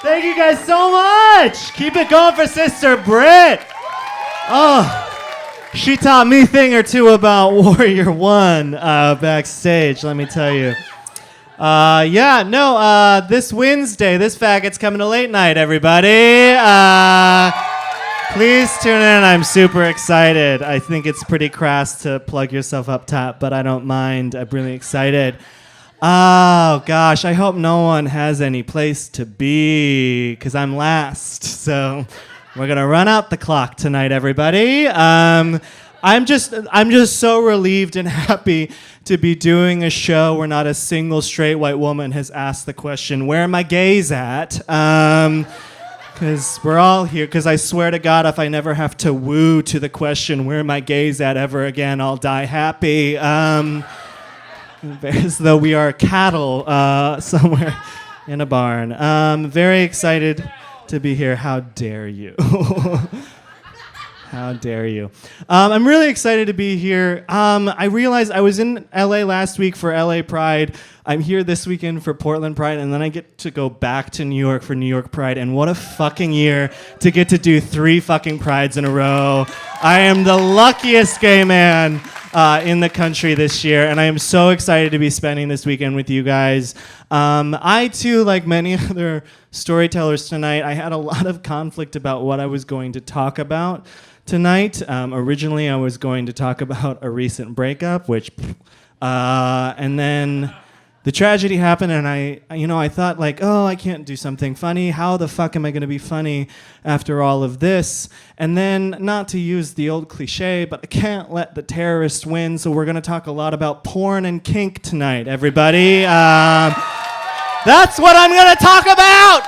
Thank you guys so much. Keep it going for Sister Britt. Oh, she taught me a thing or two about Warrior One backstage, let me tell you. This Wednesday, this faggot's coming to late night, everybody. Please tune in. I'm super excited. I think it's pretty crass to plug yourself up top, but I don't mind. I'm really excited. Oh, gosh, I hope no one has any place to be, because I'm last. So we're going to run out the clock tonight, everybody. I'm just so relieved and happy to be doing a show where not a single straight white woman has asked the question, where are my gays at? Because we're all here, because I swear to God, if I never have to woo to the question, where are my gays at ever again, I'll die happy. As though we are cattle somewhere in a barn. Very excited to be here. How dare you? How dare you? I'm really excited to be here. I realized I was in LA last week for LA Pride. I'm here this weekend for Portland Pride, and then I get to go back to New York for New York Pride. And what a fucking year to get to do 3 fucking Prides in a row. I am the luckiest gay man in the country this year, and I am so excited to be spending this weekend with you guys. I too, like many other storytellers tonight, I had a lot of conflict about what I was going to talk about tonight. Originally, I was going to talk about a recent breakup, and then the tragedy happened, and I thought like, oh, I can't do something funny. How the fuck am I going to be funny after all of this? And then, not to use the old cliche, but I can't let the terrorists win, so we're going to talk a lot about porn and kink tonight, everybody. That's what I'm going to talk about!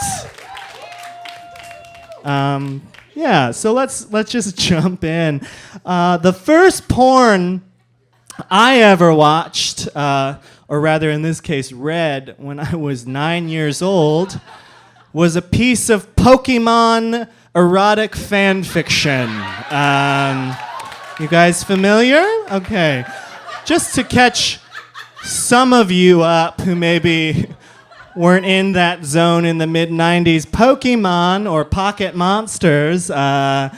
So let's just jump in. The first porn I ever watched, or rather in this case read, when I was 9 years old, was a piece of Pokemon erotic fan fiction. You guys familiar? Okay. Just to catch some of you up who maybe weren't in that zone in the mid-90s, Pokemon, or Pocket Monsters, for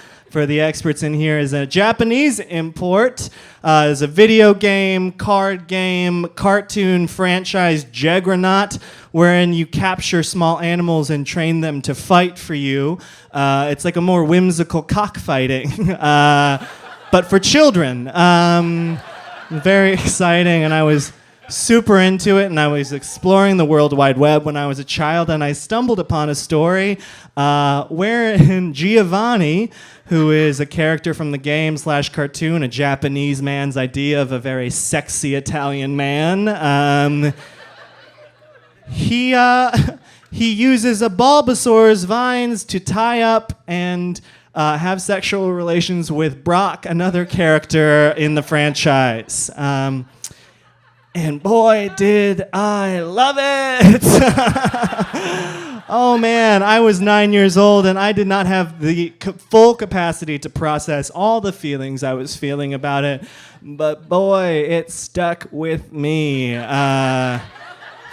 the experts in here, is a Japanese import. Is a video game, card game, cartoon franchise juggernaut wherein you capture small animals and train them to fight for you. It's like a more whimsical cockfighting, but for children. Very exciting, and I was super into it, and I was exploring the World Wide Web when I was a child, and I stumbled upon a story wherein Giovanni, who is a character from the game/cartoon, a Japanese man's idea of a very sexy Italian man, he uses a Bulbasaur's vines to tie up and have sexual relations with Brock, another character in the franchise. And boy, did I love it! Oh man, I was 9 years old and I did not have the full capacity to process all the feelings I was feeling about it. But boy, it stuck with me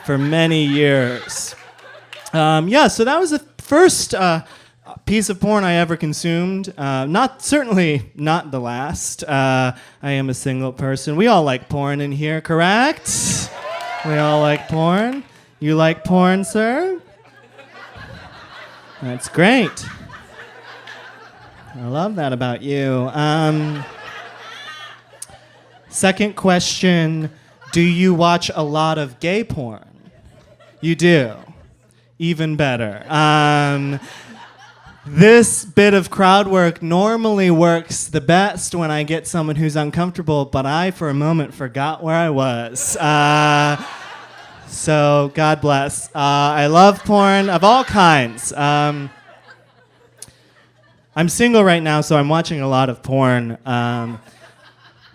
for many years. So that was the first piece of porn I ever consumed. Certainly not the last. I am a single person. We all like porn in here, correct? We all like porn. You like porn, sir? That's great. I love that about you. Second question, do you watch a lot of gay porn? You do. Even better. This bit of crowd work normally works the best when I get someone who's uncomfortable, but I, for a moment, forgot where I was. So, God bless. I love porn of all kinds. I'm single right now, so I'm watching a lot of porn. And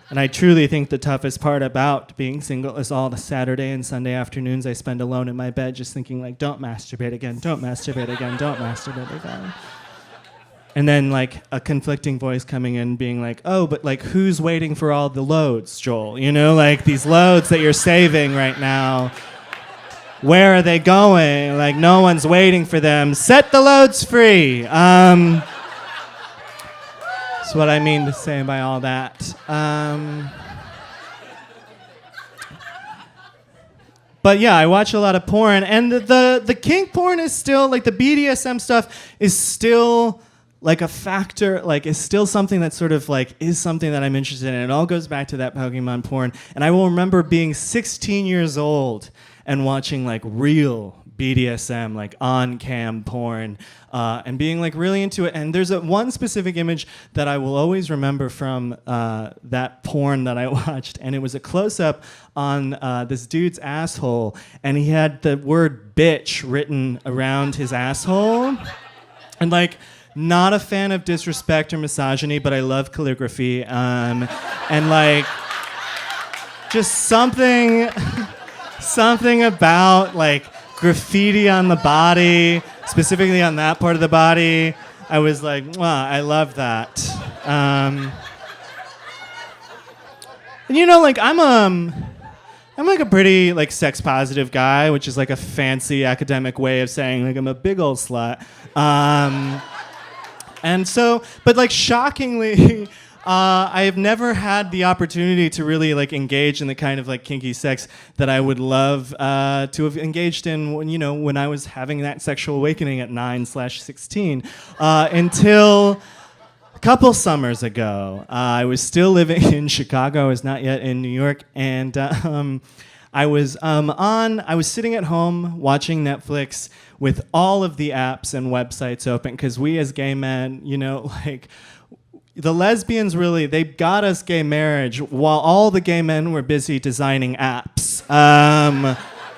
I truly think the toughest part about being single is all the Saturday and Sunday afternoons I spend alone in my bed just thinking, like, don't masturbate again, don't masturbate again, don't masturbate again. And then, like, a conflicting voice coming in being like, oh, but, like, who's waiting for all the loads, Joel? You know, like, these loads that you're saving right now. where are they going? Like, no one's waiting for them. Set the loads free. That's what I mean to say by all that. But yeah, I watch a lot of porn, and the kink porn is still, like, the BDSM stuff is still like a factor, like, is still something that sort of like is something that I'm interested in. It all goes back to that Pokemon porn. And I will remember being 16 years old and watching like real BDSM, like on-cam porn, and being like really into it. And there's one specific image that I will always remember from that porn that I watched, and it was a close-up on this dude's asshole, and he had the word bitch written around his asshole. And like, not a fan of disrespect or misogyny, but I love calligraphy. And like, just something about like graffiti on the body, specifically on that part of the body. I was like, wow, I love that. And you know, like I'm like a pretty like sex positive guy, which is like a fancy academic way of saying like I'm a big old slut. And so, but like shockingly, I have never had the opportunity to really like engage in the kind of like kinky sex that I would love to have engaged in when I was having that sexual awakening at 9/16 until a couple summers ago. I was still living in Chicago. I was not yet in New York, and I was sitting at home watching Netflix with all of the apps and websites open, because we as gay men, like the lesbians really, they got us gay marriage while all the gay men were busy designing apps.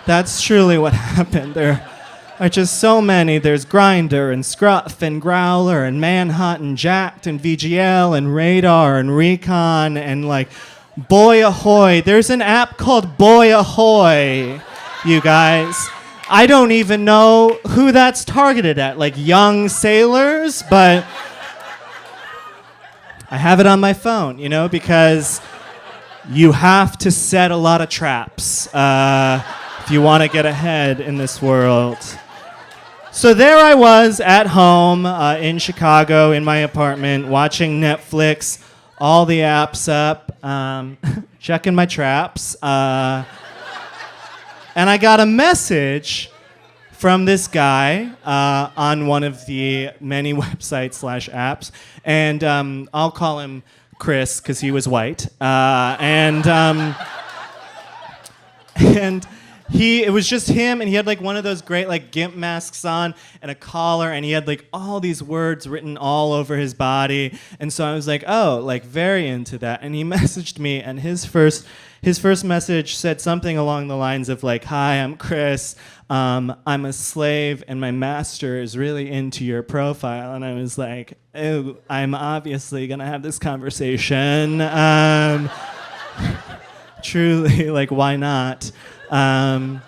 That's truly what happened. There are just so many. There's Grindr and Scruff and Growler and Manhunt and Jacked and VGL and Radar and Recon and like Boy Ahoy. There's an app called Boy Ahoy, you guys. I don't even know who that's targeted at, like young sailors, but I have it on my phone, because you have to set a lot of traps if you want to get ahead in this world. So there I was at home in Chicago in my apartment watching Netflix, all the apps up, checking my traps. And I got a message from this guy on one of the many websites/apps, and I'll call him Chris because he was white, and it was just him, and he had like one of those great like GIMP masks on and a collar, and he had like all these words written all over his body, and so I was like, oh, like very into that, and he messaged me, and his first message said something along the lines of like, hi, I'm Chris, I'm a slave, and my master is really into your profile. And I was like, oh, I'm obviously gonna have this conversation. Truly, like, why not? And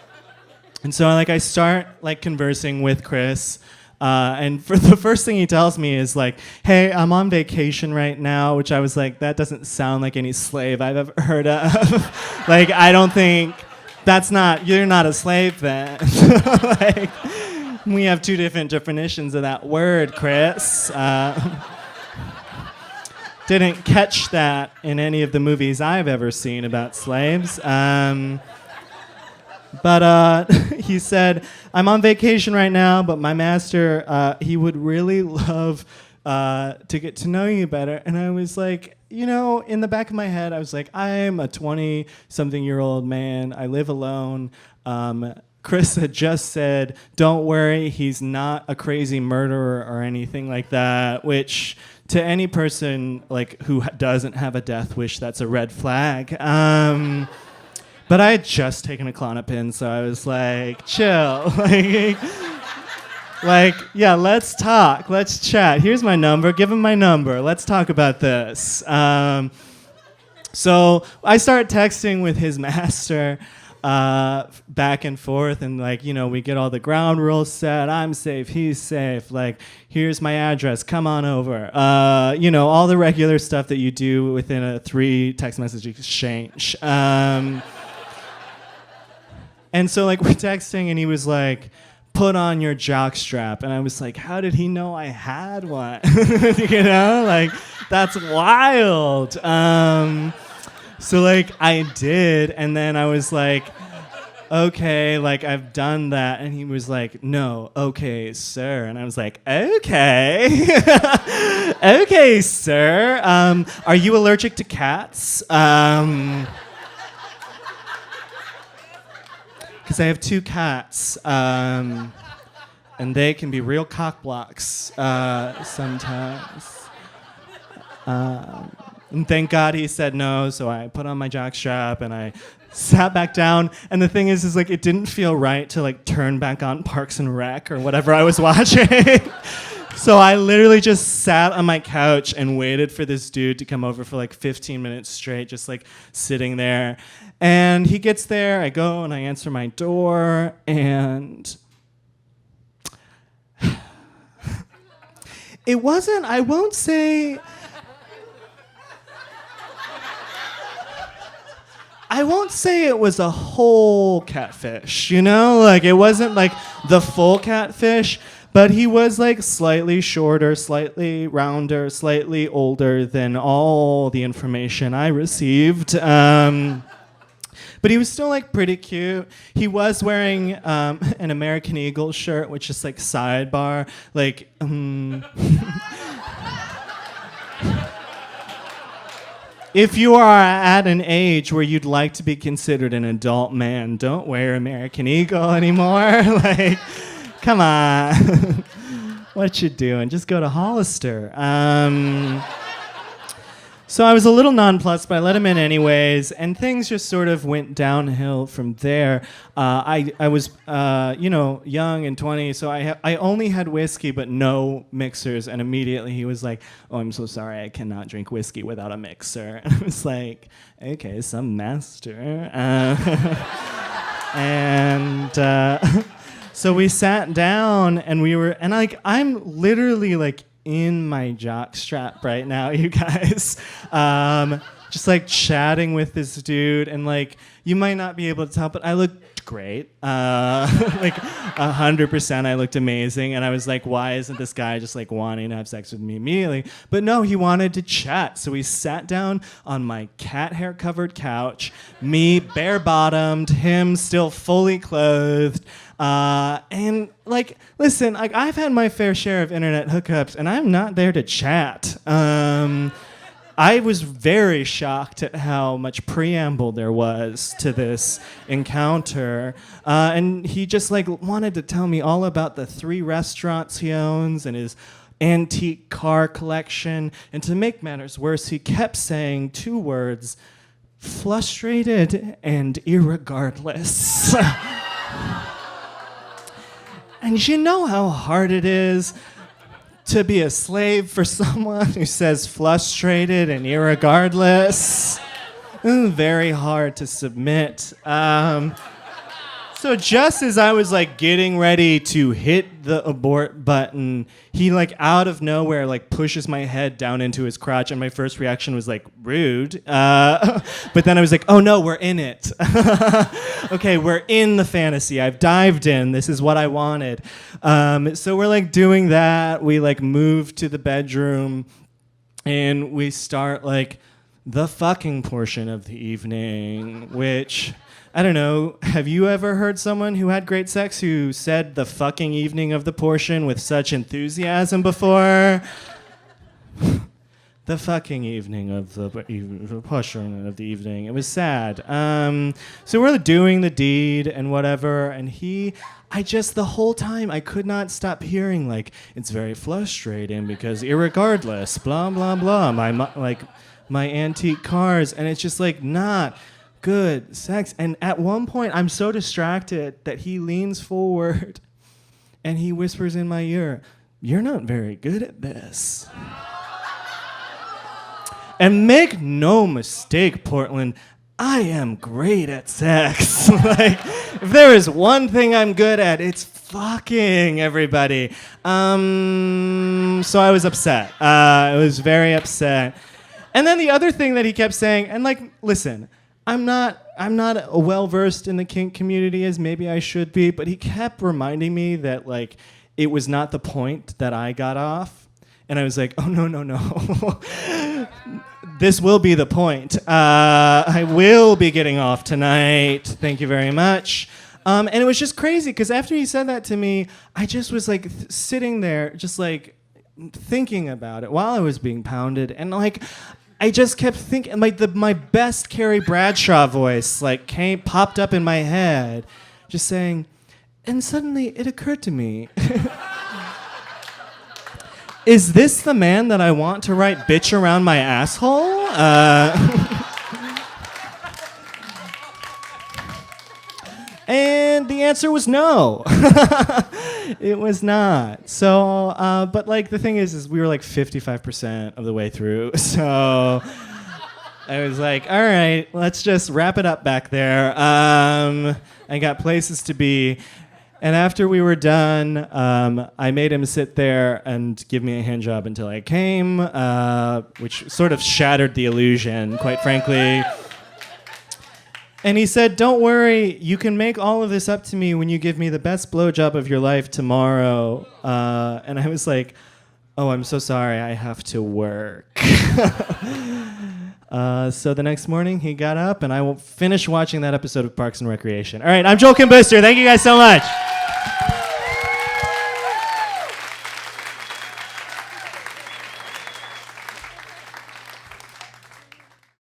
so like I start like conversing with Chris, and for the first thing he tells me is like, hey, I'm on vacation right now, which I was like, that doesn't sound like any slave I've ever heard of. Like, I don't think you're not a slave then. Like, we have two different definitions of that word, Chris. Didn't catch that in any of the movies I've ever seen about slaves. But he said, I'm on vacation right now, but my master, he would really love to get to know you better. And I was like, in the back of my head, I was like, I'm a 20-something-year-old man. I live alone. Chris had just said, don't worry, he's not a crazy murderer or anything like that, which to any person like who doesn't have a death wish, that's a red flag. But I had just taken a Klonopin, so I was like, chill. Like, yeah, let's talk. Let's chat. Here's my number. Give him my number. Let's talk about this. So I start texting with his master back and forth, and like, we get all the ground rules set. I'm safe. He's safe. Like, here's my address. Come on over. All the regular stuff that you do within a 3 text message exchange. And so like we're texting and he was like, put on your jock strap. And I was like, how did he know I had one? You know, like that's wild. So like I did, and then I was like, okay, like I've done that. And he was like, no, okay, sir. And I was like, okay. Okay, sir. Are you allergic to cats? Because I have 2 cats. And they can be real cock blocks sometimes. And thank God he said no, so I put on my jockstrap and I sat back down. And the thing is like it didn't feel right to like turn back on Parks and Rec or whatever I was watching. So I literally just sat on my couch and waited for this dude to come over for like 15 minutes straight, just like sitting there. And he gets there, I go and I answer my door, and it wasn't, I won't say it was a whole catfish, you know? Like, it wasn't like the full catfish, but he was like slightly shorter, slightly rounder, slightly older than all the information I received. But he was still like pretty cute. He was wearing an American Eagle shirt, which is like sidebar, like. If you are at an age where you'd like to be considered an adult man, don't wear American Eagle anymore. Like, come on. What you doing? Just go to Hollister. So I was a little nonplussed, but I let him in anyways, and things just sort of went downhill from there. I was, young and 20, so I only had whiskey but no mixers, and immediately he was like, "Oh, I'm so sorry, I cannot drink whiskey without a mixer." And I was like, "Okay, some master." So we sat down, and I'm literally like in my jock strap right now, you guys. Just like chatting with this dude, and like you might not be able to tell, but I looked great. Like 100%, I looked amazing, and I was like, why isn't this guy just like wanting to have sex with me immediately? But no, he wanted to chat, so we sat down on my cat hair covered couch, me bare bottomed, him still fully clothed. And like, listen, like I've had my fair share of internet hookups, and I'm not there to chat. I was very shocked at how much preamble there was to this encounter. And he just like wanted to tell me all about the 3 restaurants he owns and his antique car collection. And to make matters worse, he kept saying 2 words: frustrated and irregardless. And you know how hard it is to be a slave for someone who says frustrated and irregardless? Very hard to submit. So just as I was like getting ready to hit the abort button, he like out of nowhere like pushes my head down into his crotch, and my first reaction was like rude. But then I was like, oh no, we're in it. Okay, we're in the fantasy. I've dived in. This is what I wanted. So we're like doing that. We like move to the bedroom, and we start like the fucking portion of the evening, which, I don't know, have you ever heard someone who had great sex who said the fucking evening of the portion with such enthusiasm before? The fucking evening of the portion of the evening. It was sad. So we're doing the deed and whatever, and the whole time, I could not stop hearing, like, it's very frustrating because irregardless, blah, blah, blah, my antique cars, and it's just like not good sex. And at one point, I'm so distracted that he leans forward and he whispers in my ear, "You're not very good at this." And make no mistake, Portland, I am great at sex. Like, if there is one thing I'm good at, it's fucking everybody. So I was upset. I was very upset. And then the other thing that he kept saying, and like, listen, I'm not I'm not well versed in the kink community as maybe I should be, but he kept reminding me that like it was not the point that I got off, and I was like, oh no. This will be the point. I will be getting off tonight. Thank you very much. And it was just crazy because after he said that to me, I just was like sitting there, just like thinking about it while I was being pounded, and like I just kept thinking, like my best Carrie Bradshaw voice like popped up in my head, just saying, and suddenly it occurred to me. Is this the man that I want to write bitch around my asshole? And the answer was no. It was not. So, but like the thing is we were like 55% of the way through. So I was like, all right, let's just wrap it up back there. I got places to be. And after we were done, I made him sit there and give me a hand job until I came, which sort of shattered the illusion, quite frankly. And he said, don't worry, you can make all of this up to me when you give me the best blowjob of your life tomorrow. And I was like, oh, I'm so sorry, I have to work. So the next morning, he got up, and I will finish watching that episode of Parks and Recreation. All right, I'm Joel Kim Booster. Thank you guys so much.